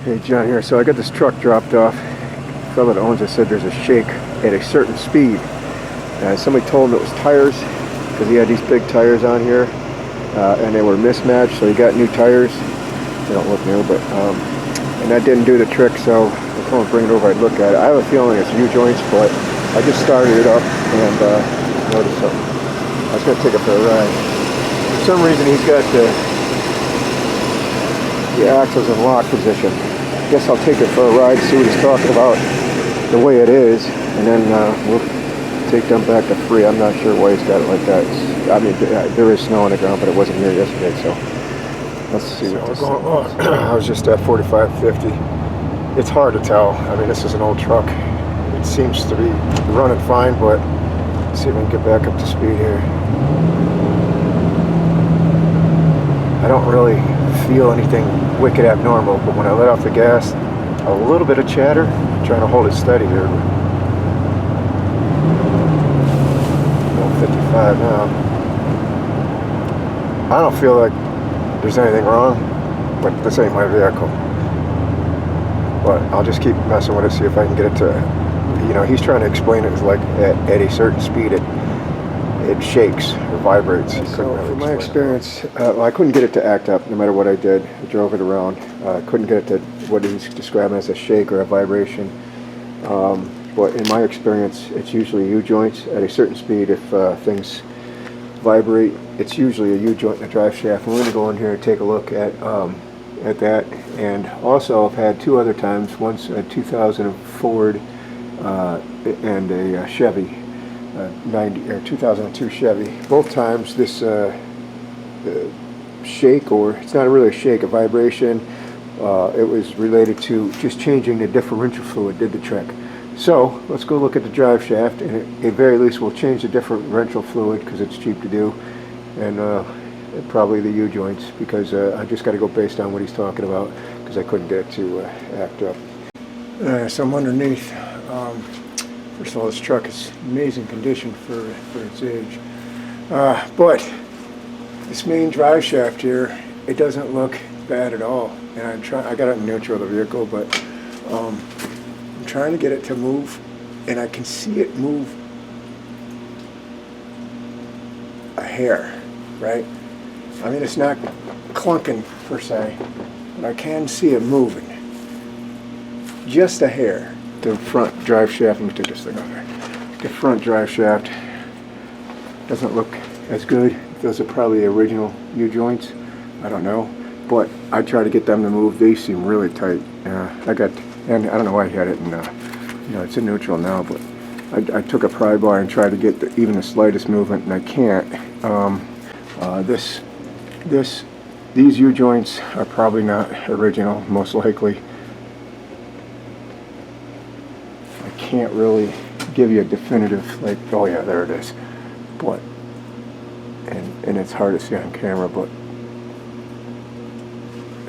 Hey, John here. So I got this truck dropped off. The fellow that owns it said there's a shake at a certain speed. Somebody told him it was tires because he had these big tires on here and they were mismatched, so he got new tires. They don't look new, but and that didn't do the trick, so I told him to bring it over, I'd look at it. I have a feeling it's U-joints, but I just started it up and noticed something. I was going to take it for a ride. For some reason he's got the axles in lock position. I guess I'll take it for a ride, see what he's talking about, the way it is, and then we'll take them back to free. I'm not sure why he's got it like that. I mean, there is snow on the ground, but it wasn't here yesterday, so let's see what this is. I was just at 4550. It's hard to tell. I mean, this is an old truck. It seems to be running fine, but let's see if we can get back up to speed here. I don't really feel anything wicked abnormal, but when I let off the gas, a little bit of chatter. I'm trying to hold it steady here. 155 now. I don't feel like there's anything wrong, but this ain't my vehicle. But I'll just keep messing with it, see if I can get it to, you know, he's trying to explain it as like at a certain speed it shakes or vibrates. So from my experience, well, I couldn't get it to act up no matter what I did. I drove it around. I couldn't get it to what he's describing as a shake or a vibration. But in my experience, it's usually U-joints at a certain speed. If things vibrate, it's usually a U-joint in the drive shaft. We're going to go in here and take a look at that. And also, I've had two other times. Once a 2000 Ford and a Chevy. 2002 Chevy. Both times this shake, or it's not really a shake, a vibration, it was related to just changing the differential fluid, did the trick. So let's go look at the drive shaft, and at very least we'll change the differential fluid because it's cheap to do, and probably the U-joints, because I just got to go based on what he's talking about because I couldn't get it to act up. So I'm underneath. First of all, this truck is amazing condition for its age. But this main drive shaft here, it doesn't look bad at all. And I got it in neutral of the vehicle, but I'm trying to get it to move, and I can see it move a hair, right? I mean, it's not clunking per se, but I can see it moving. Just a hair. The front drive shaft, let me take this thing off here. The front drive shaft doesn't look as good. Those are probably original U-joints. I don't know. But I try to get them to move. They seem really tight. And I don't know why I had it in, you know, it's in neutral now, but I took a pry bar and tried to get even the slightest movement, and I can't. These U-joints are probably not original, most likely. Can't really give you a definitive, like, oh yeah, there it is, but and it's hard to see on camera, but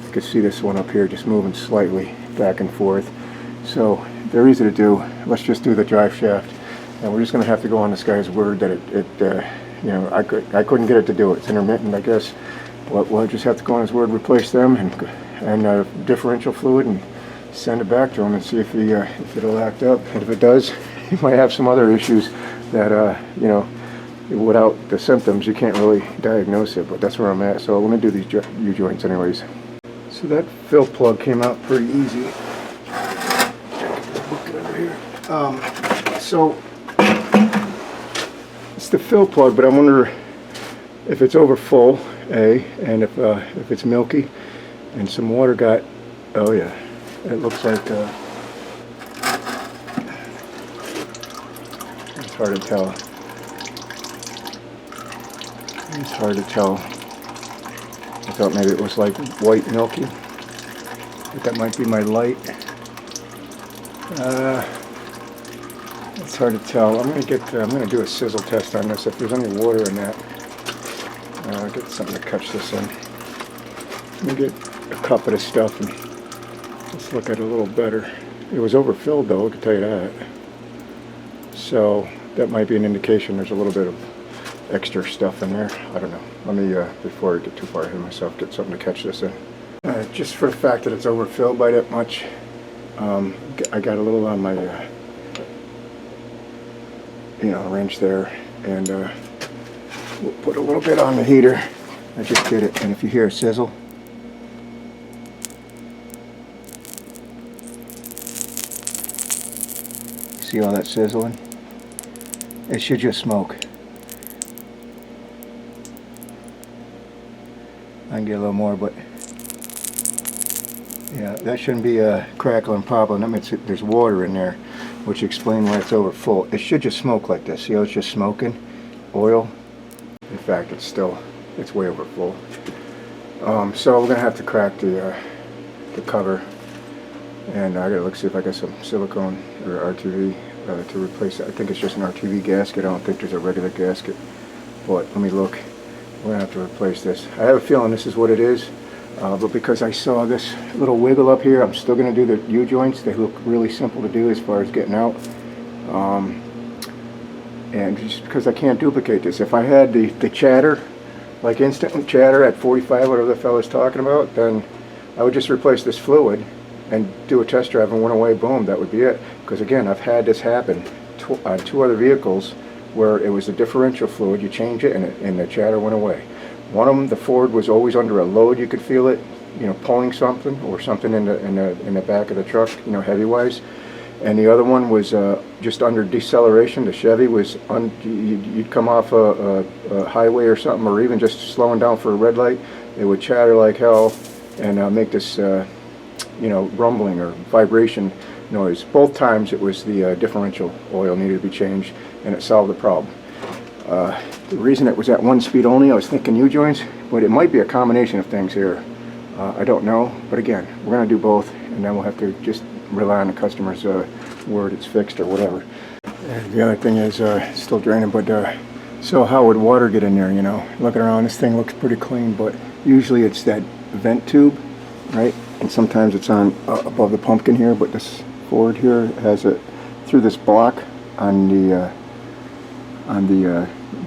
you can see this one up here just moving slightly back and forth. So they're easy to do. Let's just do the drive shaft, and we're just going to have to go on this guy's word that it you know, I couldn't get it to do it. It's intermittent, I guess. We'll just have to go on his word, replace them, and differential fluid, and send it back to him and see if it'll act up. And if it does, he might have some other issues that you know, without the symptoms you can't really diagnose it, but that's where I'm at. So let me do these U-joints anyways. So that fill plug came out pretty easy. Look over here. So it's the fill plug, but I wonder if it's over full, and if it's milky and some water got, oh yeah, it looks like it's hard to tell. It's hard to tell. I thought maybe it was like white milky, but that might be my light. It's hard to tell. I'm gonna do a sizzle test on this. If there's any water in that, I'll get something to catch this in. Let me get a cup of this stuff and let's look at it a little better. It was overfilled though, I can tell you that. So that might be an indication there's a little bit of extra stuff in there. I don't know. Let me, before I get too far ahead of myself, get something to catch this in. Just for the fact that it's overfilled by that much, I got a little on my wrench there, and we'll put a little bit on the heater. I just did it, and if you hear a sizzle, see all that sizzling? It should just smoke. I can get a little more, but yeah, that shouldn't be a crackling problem. That means there's water in there, which explains why it's over full. It should just smoke like this. See how it's just smoking? Oil. In fact, it's way over full. So we're gonna have to crack the cover, and I gotta see if I got some silicone or RTV to replace it. I think it's just an RTV gasket. I don't think there's a regular gasket, but let me look. We're gonna have to replace this. I have a feeling this is what it is. But because I saw this little wiggle up here, I'm still going to do the U-joints. They look really simple to do as far as getting out. And just because I can't duplicate this. If I had the chatter, like instant chatter at 45, whatever the fellow's talking about, then I would just replace this fluid and do a test drive and went away, boom, that would be it. Because again, I've had this happen on 2 other vehicles where it was the differential fluid, you change it and the chatter went away. One of them, the Ford, was always under a load. You could feel it, pulling something or something in the back of the truck, heavy wise. And the other one was just under deceleration. The Chevy was you'd come off a highway or something, or even just slowing down for a red light. It would chatter like hell and make this rumbling or vibration noise. Both times it was the differential oil needed to be changed, and it solved the problem. The reason it was at 1 speed only, I was thinking U-joints, but it might be a combination of things here. I don't know, but again, we're going to do both, and then we'll have to just rely on the customer's word it's fixed or whatever. And the other thing is still draining, but so how would water get in there, Looking around, this thing looks pretty clean, but usually it's that vent tube, right? And sometimes it's on above the pumpkin here, but this Ford here has it through this block on the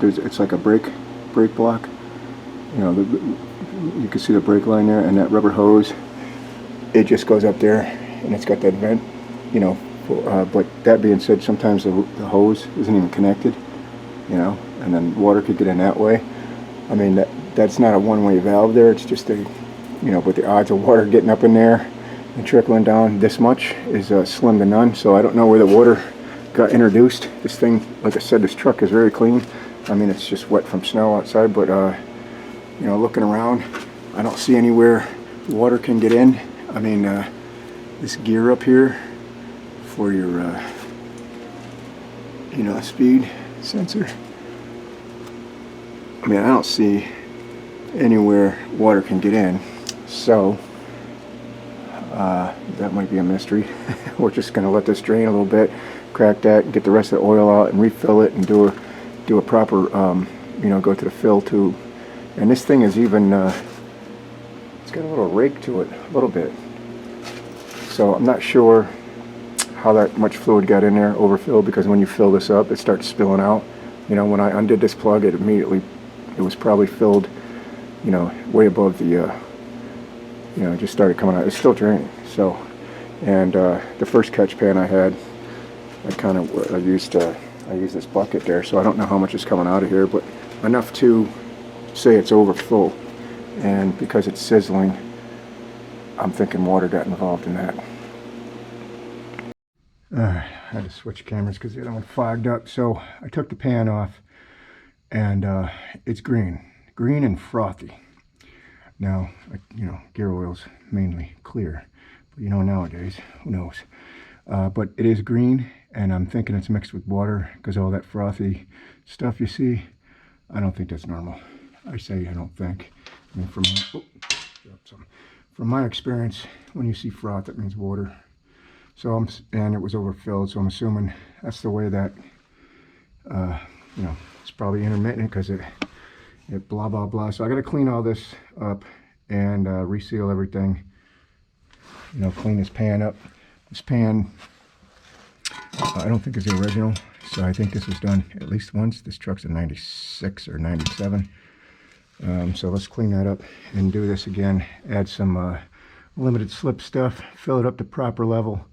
it's like a brake block. You can see the brake line there, and that rubber hose. It just goes up there, and it's got that vent. But that being said, sometimes the hose isn't even connected. And then water could get in that way. I mean, that's not a one-way valve there. It's just but the odds of water getting up in there and trickling down this much is slim to none. So I don't know where the water got introduced. This thing, like I said, this truck is very clean. I mean, it's just wet from snow outside, but looking around, I don't see anywhere water can get in. I mean, this gear up here for your speed sensor, I mean, I don't see anywhere water can get in, so that might be a mystery. We're just going to let this drain a little bit, crack that, get the rest of the oil out, and refill it, and do a proper, go to the fill tube. And this thing is even, it's got a little rake to it, a little bit. So I'm not sure how that much fluid got in there, overfilled, because when you fill this up, it starts spilling out. When I undid this plug, it was probably filled, way above the, it just started coming out. It's still draining. So, and the first catch pan I had, I used this bucket there, so I don't know how much is coming out of here, but enough to say it's over full. And because it's sizzling, I'm thinking water got involved in that. I had to switch cameras because the other one fogged up, so I took the pan off, and it's green and frothy. Now, gear oil's mainly clear, but nowadays, who knows? But it is green, and I'm thinking it's mixed with water because all that frothy stuff you see, I don't think that's normal. I say I don't think. I mean, from my experience, when you see froth, that means water. So and it was overfilled, so I'm assuming that's the way that, it's probably intermittent because it blah, blah, blah. So I got to clean all this up and reseal everything, clean this pan up. This pan, I don't think is the original, so I think this was done at least once. This truck's a 96 or 97. So let's clean that up and do this again. Add some limited slip stuff, fill it up to proper level.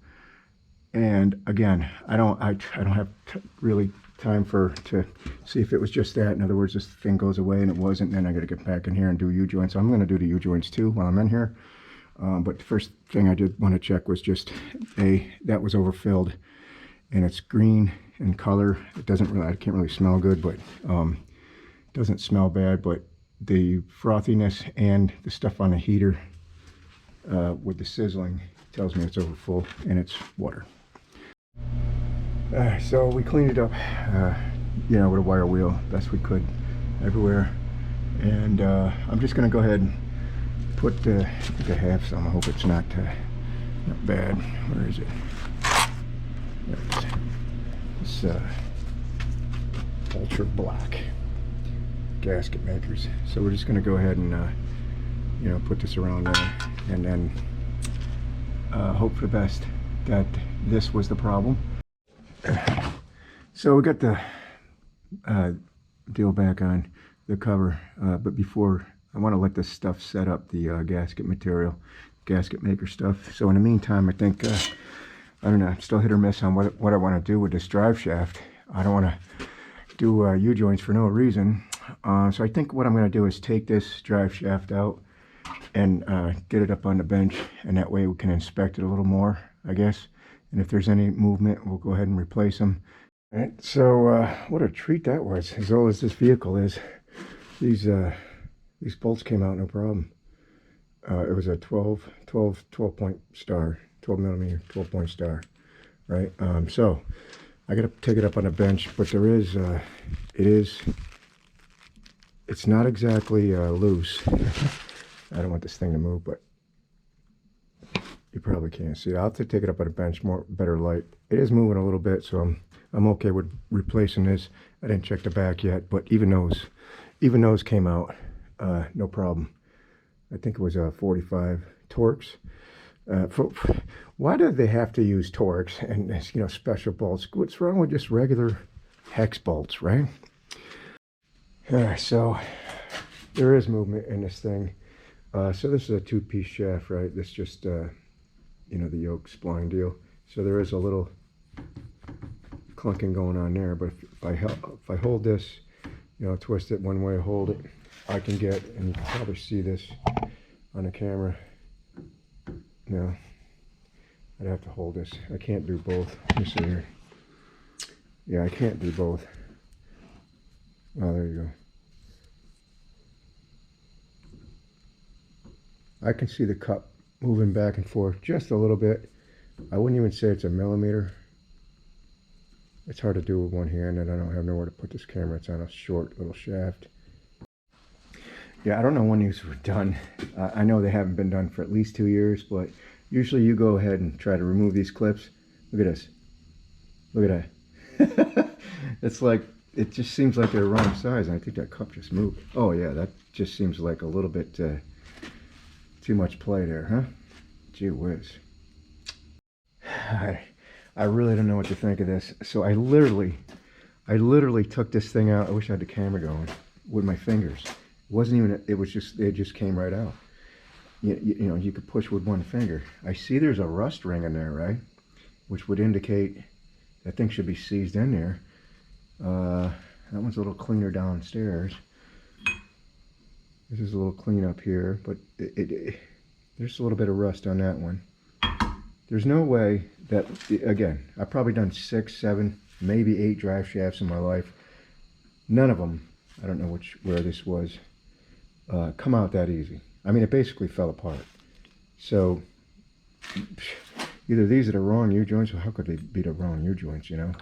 And again, I don't have really time to see if it was just that. In other words, this thing goes away and it wasn't. Then I got to get back in here and do U-joints. So I'm going to do the U-joints too while I'm in here. But the first thing I did want to check was just that was overfilled, and it's green in color. It doesn't really, I can't really smell good, but it doesn't smell bad. But the frothiness and the stuff on the heater with the sizzling tells me it's overfull and it's water. So we cleaned it up, you know, with a wire wheel best we could everywhere. And I'm just going to go ahead and put I think I have some. I hope it's not bad. Where is it? There it is. It's ultra black gasket makers. So we're just going to go ahead and you know, put this around there, and then hope for the best that this was the problem. So we got the deal back on the cover, but before, I want to let this stuff set up, the gasket material, gasket maker stuff. So in the meantime, I think, I don't know, I'm still hit or miss on what I want to do with this drive shaft. I don't want to do U-joints for no reason. So I think what I'm going to do is take this drive shaft out and get it up on the bench, and that way we can inspect it a little more, I guess. And if there's any movement, we'll go ahead and replace them. All right, so what a treat that was. As old as this vehicle is, these bolts came out no problem. It was a 12 point star, 12 millimeter, 12 point star, right? So I got to take it up on a bench, but there is, it's not exactly loose. I don't want this thing to move, but you probably can't see it. I'll have to take it up on a bench, better light. It is moving a little bit, so I'm okay with replacing this. I didn't check the back yet, but even those came out, no problem. I think it was 45 Torx. Why do they have to use Torx and, you know, special bolts? What's wrong with just regular hex bolts, right? So there is movement in this thing. So this is a two-piece shaft, right? This just, you know, the yoke spline deal. So there is a little clunking going on there, but if I hold this, you know, twist it one way, hold it, I can get, and you can probably see this on the camera. No, I'd have to hold this. I can't do both. Let me see here. Yeah, I can't do both. Oh, there you go. I can see the cup moving back and forth just a little bit. I wouldn't even say it's a millimeter. It's hard to do with one hand, and I don't have nowhere to put this camera. It's on a short little shaft. Yeah, I don't know when these were done. I know they haven't been done for at least 2 years, but usually you go ahead and try to remove these clips. Look at this. Look at that. It's like, it just seems like they're wrong size, and I think that cup just moved. Oh yeah, that just seems like a little bit too much play there, huh? Gee whiz. I really don't know what to think of this. So I literally took this thing out. I wish I had the camera going, with my fingers. It wasn't even, it just came right out. You know, you could push with one finger. I see there's a rust ring in there, right? Which would indicate that thing should be seized in there. That one's a little cleaner downstairs. This is a little clean up here, but there's a little bit of rust on that one. There's no way that, again, I've probably done 6, 7, maybe 8 drive shafts in my life. None of them, I don't know where this was, come out that easy. I mean, it basically fell apart. So either these are the wrong U-joints, or how could they be the wrong U-joints, you know?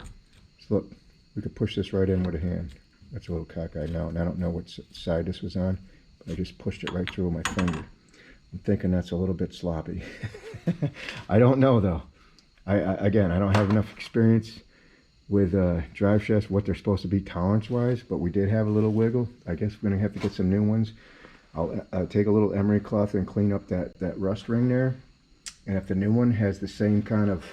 So look, we could push this right in with a hand. That's a little cockeyed now, and I don't know what side this was on, but I just pushed it right through with my finger. I'm thinking that's a little bit sloppy. I don't know though. Again, I don't have enough experience with drive shafts, what they're supposed to be tolerance-wise, but we did have a little wiggle. I guess we're gonna have to get some new ones. I'll take a little emery cloth and clean up that rust ring there. And if the new one has the same kind of,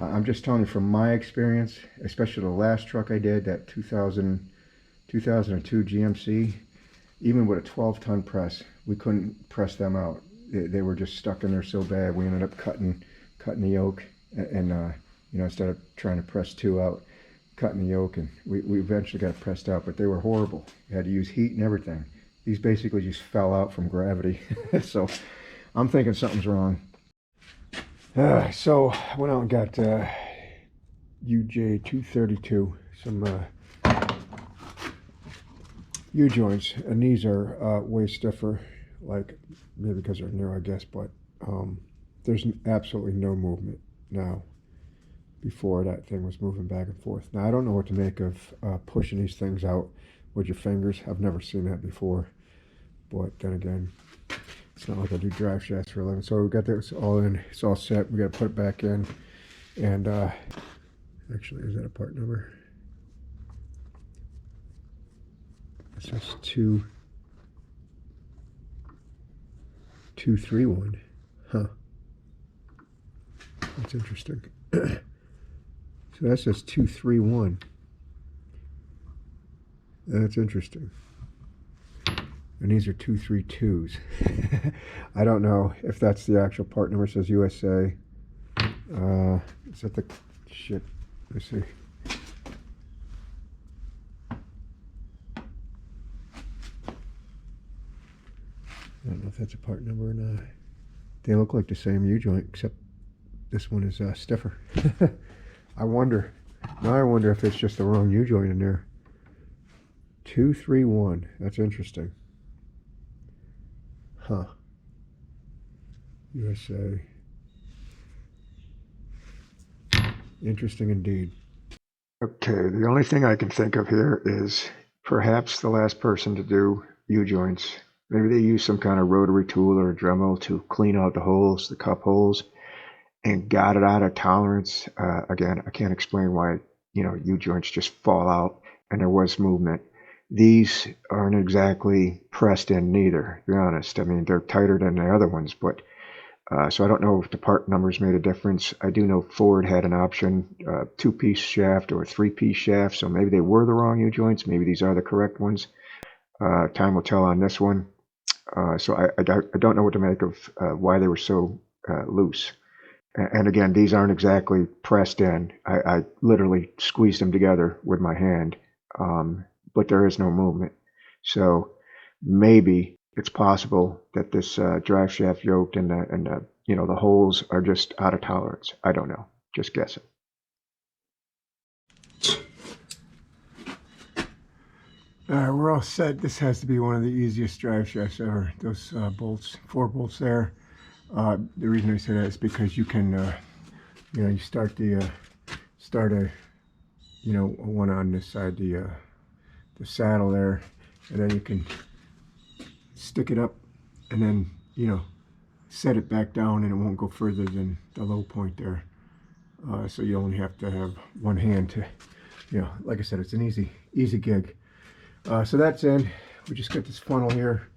I'm just telling you from my experience, especially the last truck I did, that 2002 GMC, even with a 12-ton press, we couldn't press them out. They were just stuck in there so bad. We ended up cutting the yoke, and you know, instead of trying to press 2 out, cutting the yoke, and we eventually got it pressed out. But they were horrible. You had to use heat and everything. These basically just fell out from gravity. So I'm thinking something's wrong. So I went out and got UJ232, some U-joints, and these are way stiffer, like maybe because they're new, I guess, but there's absolutely no movement now. Before, that thing was moving back and forth. Now I don't know what to make of pushing these things out with your fingers. I've never seen that before, but then again, it's not like I do drive shafts for a living. So we got this all in, it's all set. We got to put it back in, and actually, is that a part number? It says 2231. Huh. That's interesting. So that says 231. That's interesting. And these are 232s. I don't know if that's the actual part number. It says USA. Is that the shit? Let's see. I don't know if that's a part number or not. They look like the same U-joint, except this one is stiffer. I wonder. Now I wonder if it's just the wrong U-joint in there. 231. That's interesting. Huh. USA. Interesting indeed. Okay, the only thing I can think of here is perhaps the last person to do U-joints. Maybe they use some kind of rotary tool or a Dremel to clean out the holes, the cup holes, and got it out of tolerance. Again, I can't explain why, you know, U-joints just fall out and there was movement. These aren't exactly pressed in neither, to be honest. I mean, they're tighter than the other ones, but so I don't know if the part numbers made a difference. I do know Ford had an option, 2-piece shaft or a 3-piece shaft, so maybe they were the wrong U-joints. Maybe these are the correct ones. Time will tell on this one. So I don't know what to make of why they were so loose. And again, these aren't exactly pressed in. I literally squeezed them together with my hand, but there is no movement. So maybe it's possible that this drive shaft yoke and the you know, the holes are just out of tolerance. I don't know. Just guessing. All right, we're all set. This has to be one of the easiest drive shafts ever. Those bolts, 4 bolts there. The reason I say that is because you can, you know, you start a, you know, one on this side, the saddle there, and then you can stick it up, and then, you know, set it back down, and it won't go further than the low point there. So you only have to have one hand to, you know, like I said, it's an easy gig. So that's in. We just got this funnel here,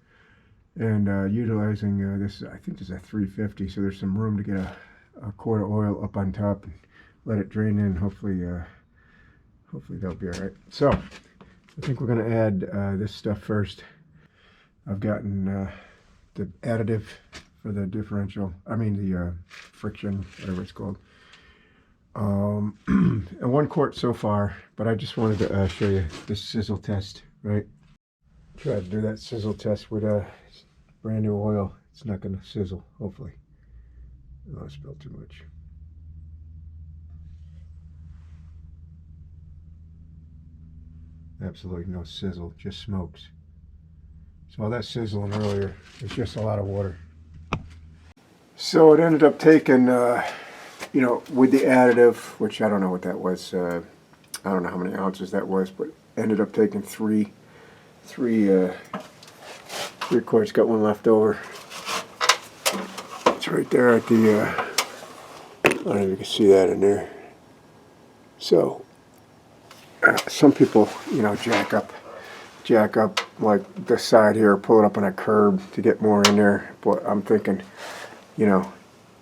and utilizing this, I think this is a 350, so there's some room to get a quart of oil up on top and let it drain in. Hopefully that'll be all right. So I think we're going to add this stuff first. I've gotten the additive for the differential, I mean the friction, whatever it's called. And 1 quart so far, but I just wanted to show you the sizzle test, right? Try to do that sizzle test with brand new oil. It's not going to sizzle, hopefully. Oh, I spilled too much. Absolutely no sizzle, just smokes. So all that sizzling earlier is just a lot of water. So it ended up taking, you know, with the additive, which I don't know what that was. I don't know how many ounces that was, but ended up taking three quarts. Got one left over. It's right there at the, I don't know if you can see that in there. So some people, you know, jack up like the side here, pull it up on a curb to get more in there. But I'm thinking, you know,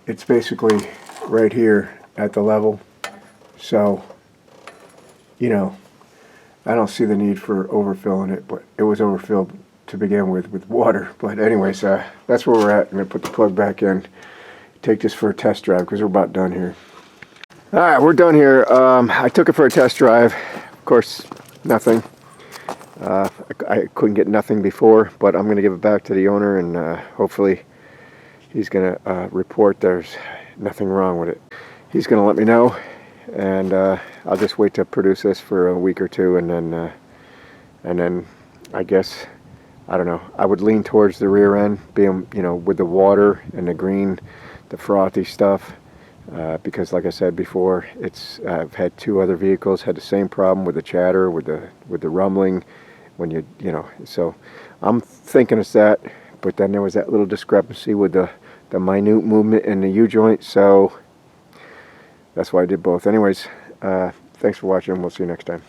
it's basically right here at the level. So, you know, I don't see the need for overfilling it, but it was overfilled to begin with water. But anyways, that's where we're at. I'm gonna put the plug back in, take this for a test drive because we're about done here. All right, we're done here. I took it for a test drive. Of course, nothing. I couldn't get nothing before, but I'm gonna give it back to the owner, and hopefully he's gonna report there's nothing wrong with it. He's gonna let me know, and I'll just wait to produce this for a week or two, and then I guess, I don't know, I would lean towards the rear end, being, you know, with the water and the green, the frothy stuff, because like I said before, I've had 2 other vehicles had the same problem with the chatter, with the rumbling, when you know, so I'm thinking it's that, but then there was that little discrepancy with the minute movement in the U-joint, so that's why I did both. Anyways, thanks for watching. We'll see you next time.